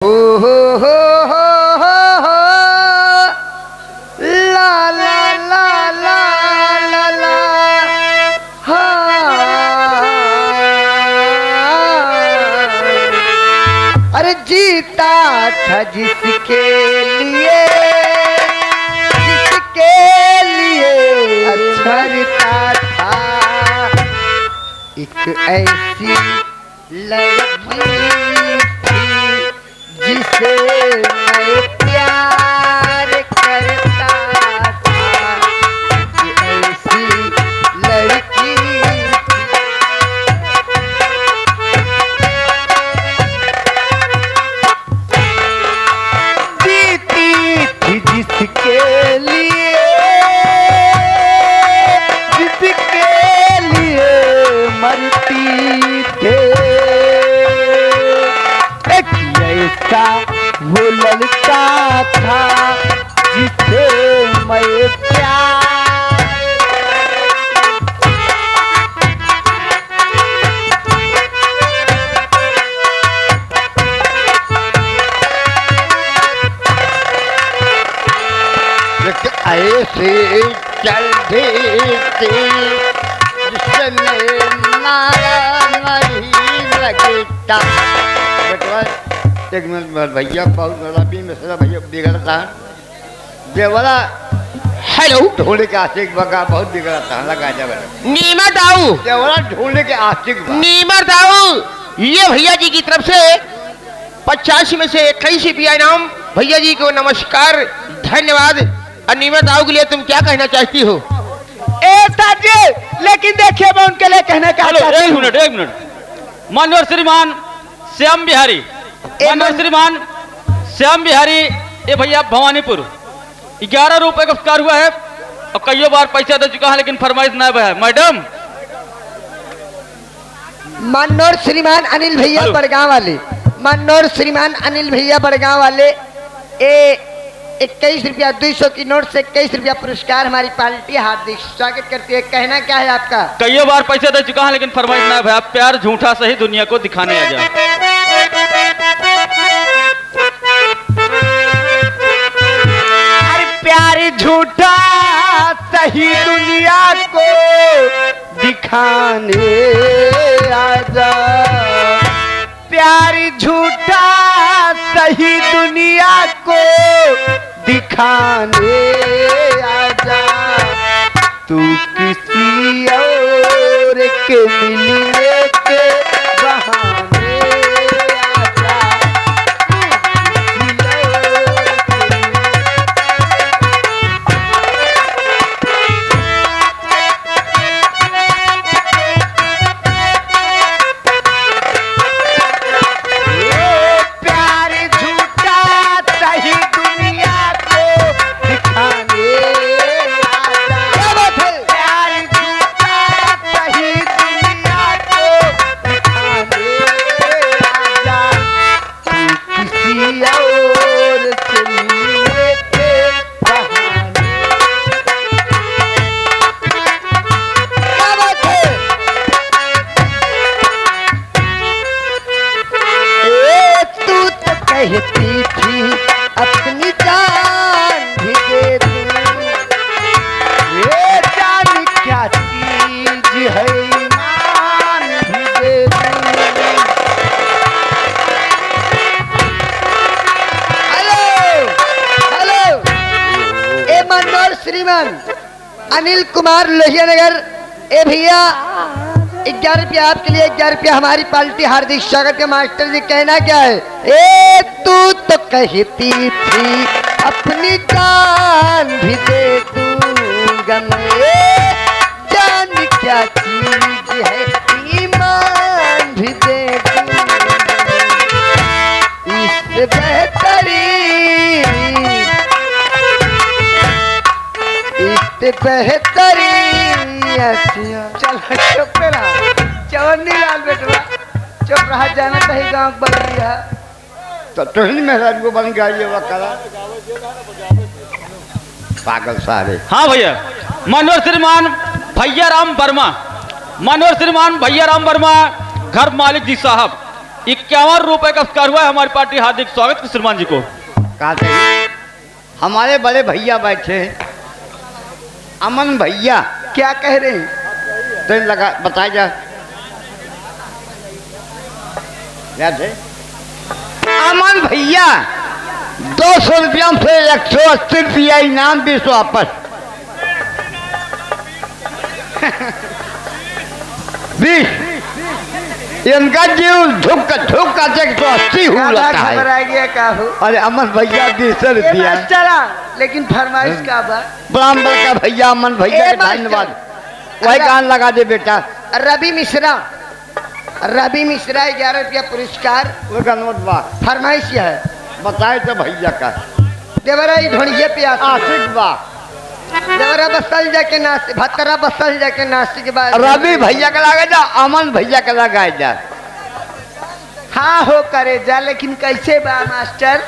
हो ला ला ला ला ला ला अरे जीता था जिसके लिए मरता था एक ऐसी लड़की थी जिसे मैं प्यार करता था एक ऐसी लड़की जीती थी जिसके लिए मरती थे एक ऐसा वो लड़का था जिसे मैं प्यार ऐसे चलते थे जिसने नारा नहीं लगता बेटवा एक मिनट भैया बहुत बड़ा भी मिश्रा भैया बिगड़ता देवला हेलो ढूंढ के आशिक बगा बहुत बिगड़ता लगा जा नीमा दाऊ देवला ढूंढ के आशिक नीमा दाऊ ये भैया जी की तरफ से 85 में से 21 रुपया इनाम भैया जी को नमस्कार धन्यवाद। और नीमा दाऊ के लिए तुम क्या कहना चाहती हो? जी लेकिन देखिए मैं उनके लिए कहने का एक मिनट माननीय श्रीमान श्याम बिहारी ये भैया भवानीपुर 11 रुपए का उपकार हुआ है और कई बार पैसा दे चुका है लेकिन फरमाइश ना है मैडम। मनोर श्रीमान अनिल भैया बड़गांव वाले मनोर श्रीमान अनिल भैया बड़गांव वाले 21 रुपया 200 की नोट से 21 रुपया पुरस्कार हमारी पार्टी हार्दिक स्वागत करती है। कहना क्या है आपका? कई बार पैसा दे चुका है लेकिन फरमाइश ना है प्यार झूठा सही दुनिया को दिखाने आ जाए। अरे प्यार झूठा सही दुनिया को दिखाने आ जा प्यार झूठा सही दुनिया को दिखाने आजा तू किसी और के मिलने के बहाने आजा कहती थी अपनी जान भी दे दूं ये जान क्या चीज है ईमान भी दे दूं। हेलो हेलो ए मनोर श्रीमान अनिल कुमार लोहिया नगर ए भैया 11 रुपया आपके लिए 11 रुपया हमारी पार्टी हार्दिक स्वागत है। मास्टर जी कहना क्या है? ए तू तो कहती थी अपनी जान भी दे दूंगा मैं जान क्या चीज है ईमान भी दे दूंगा इससे बेहतरीन चलो चुप रहा चवन्नी लाल बेटवा चुप रहा जाना कहीं गाँव बन गया तो तुझी मेहराज को बन गया ये वकाला पागल सारे। हाँ भैया मनोहर श्रीमान भैया राम वर्मा घर मालिक जी साहब ₹51 का पुरस्कार हुआ है। हमारी पार्टी हार्दिक स्वागत की श्रीमान जी को। कहा हमारे बड़े भैया बैठे हैं, अमन भैया। क्या कह रहे हैं? तो लगा बताया जा याद है? अमन भैया 200 रुपया से 180 रुपया इनाम 20 वापस। 20 इनका जीव झुक झुक का 180 हो आधा लगता है। घबरा गया का हो? अरे अमन भैया 200 ए रुपया। मास्टरा, लेकिन फरमाइश का बा? ब्राह्मण का भैया अमन भैया ए के मास्टर। धन्यवाद। वही गान लगा दे बेटा। रवि मिश्रा 11 रुपया पुरस्कार। वो गनवत बा फरमाइश यह है, बताए तो भैया का देवरा ढोड़िए पे आशिक बा। देवरा बसल जाके नास्ती, भत्तरा बसल जाके नास्ती के बाद रवि भैया का लगा जा, अमन भैया का लगाए जा। हाँ हो करे जा, लेकिन कैसे बा मास्टर?